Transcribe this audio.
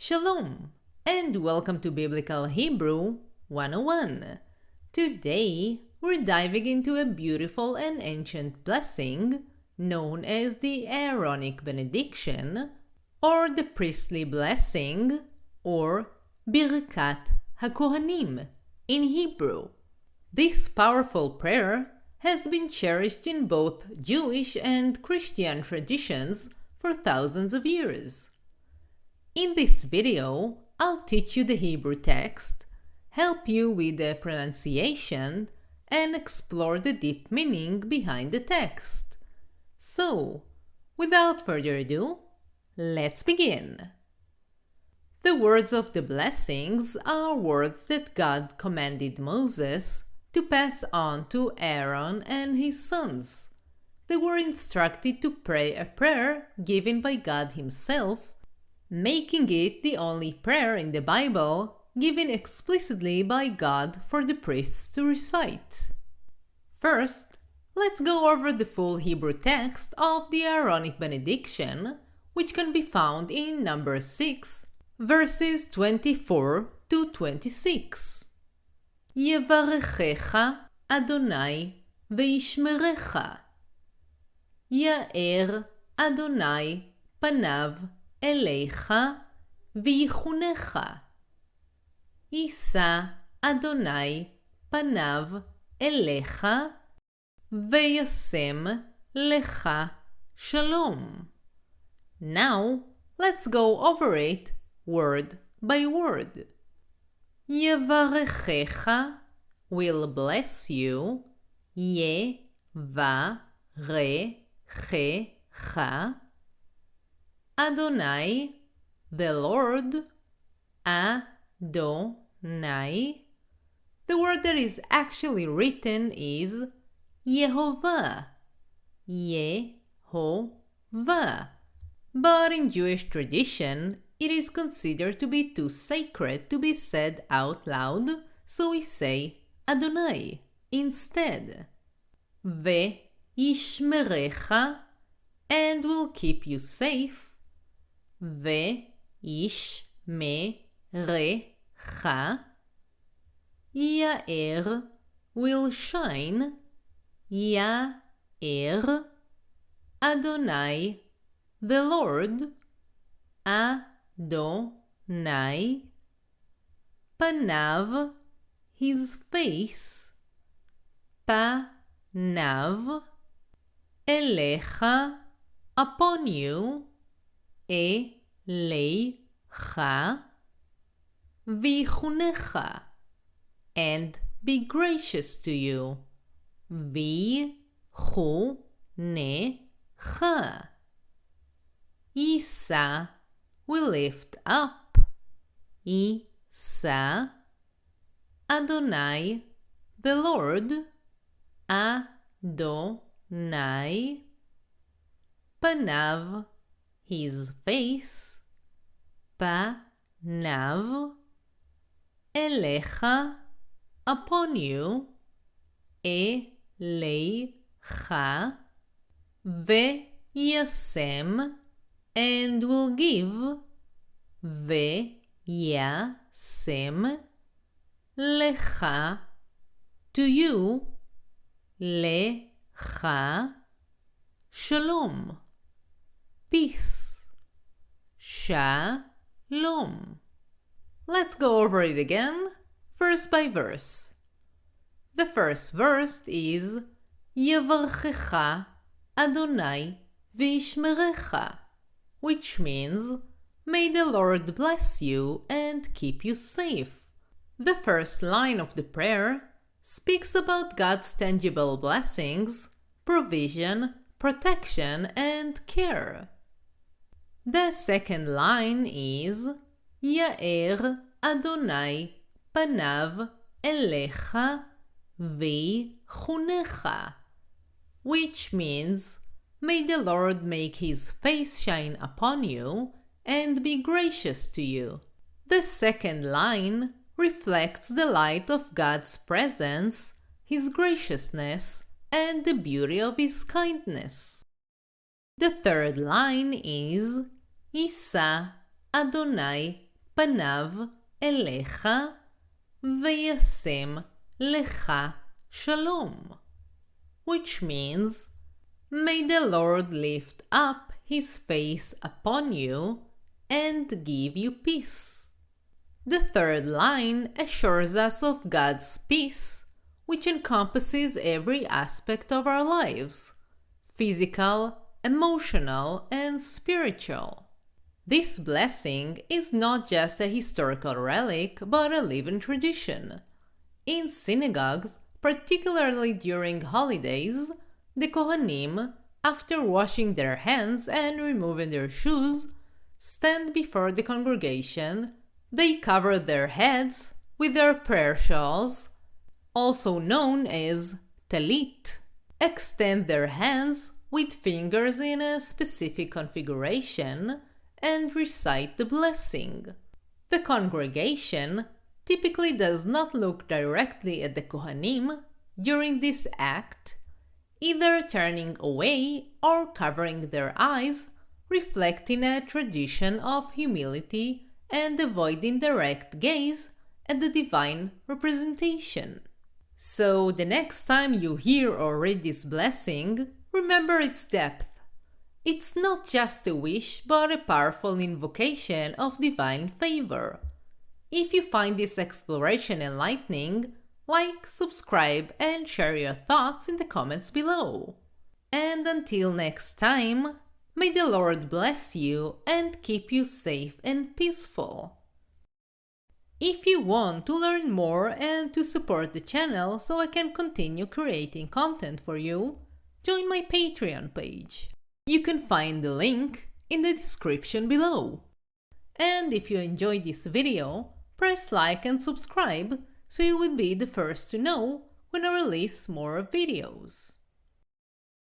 Shalom, and welcome to Biblical Hebrew 101. Today, we're diving into a beautiful and ancient blessing known as the Aaronic Benediction, or the priestly blessing, or Birkat Hakohanim in Hebrew. This powerful prayer has been cherished in both Jewish and Christian traditions for thousands of years. In this video, I'll teach you the Hebrew text, help you with the pronunciation, and explore the deep meaning behind the text. So, without further ado, let's begin. The words of the blessings are words that God commanded Moses to pass on to Aaron and his sons. They were instructed to pray a prayer given by God Himself, making it the only prayer in the Bible given explicitly by God for the priests to recite. First, let's go over the full Hebrew text of the Aaronic Benediction, which can be found in Numbers 6, verses 24 to 26. יברכך אדוני וישמרך. יאר אדוני פניו אליך ויחונך. יישא אדוני פניו אליך וישם לך שלום. Now, let's go over it word by word. יברכך will bless you. יברכך. Adonai, the Lord. Adonai. The word that is actually written is Yehovah. Yehovah. But in Jewish tradition, it is considered to be too sacred to be said out loud, so we say Adonai instead. Ve'yishmerecha, and will keep you safe. Ve'yishmerecha. Ya'er will shine. Ya'er. Adonai, the Lord. Adonai. Panav, his face. Panav. Elecha, upon you. Elecha. Vichunecha, and be gracious to you. Vichunecha. Isa will lift up. Isa. Adonai, the Lord. Adonai. Panav, his face. Panav. Elecha, upon you. Elecha. Ve'yasem, and will give. Ve'yasem. Lecha, to you. Lecha. Shalom, peace. Shalom. Let's go over it again, verse by verse. The first verse is Yevarchecha Adonai v'yishmerecha, which means, may the Lord bless you and keep you safe. The first line of the prayer speaks about God's tangible blessings, provision, protection, and care. The second line is Ya'er Adonai panav elecha vichunecha, which means, may the Lord make His face shine upon you and be gracious to you. The second line reflects the light of God's presence, His graciousness, and the beauty of His kindness. The third line is Issa Adonai panav elecha veyasem lecha shalom, which means, may the Lord lift up his face upon you and give you peace. The third line assures us of God's peace, which encompasses every aspect of our lives: physical, emotional, and spiritual. This blessing is not just a historical relic, but a living tradition. In synagogues, particularly during holidays, the Kohanim, after washing their hands and removing their shoes, stand before the congregation. They cover their heads with their prayer shawls, also known as talit, extend their hands with fingers in a specific configuration, and recite the blessing. The congregation typically does not look directly at the Kohanim during this act, either turning away or covering their eyes, reflecting a tradition of humility and avoiding direct gaze at the divine representation. So the next time you hear or read this blessing, remember its depth. It's not just a wish, but a powerful invocation of divine favor. If you find this exploration enlightening, like, subscribe, and share your thoughts in the comments below. And until next time, may the Lord bless you and keep you safe and peaceful. If you want to learn more and to support the channel so I can continue creating content for you, join my Patreon page. You can find the link in the description below. And if you enjoyed this video, press like and subscribe so you will be the first to know when I release more videos.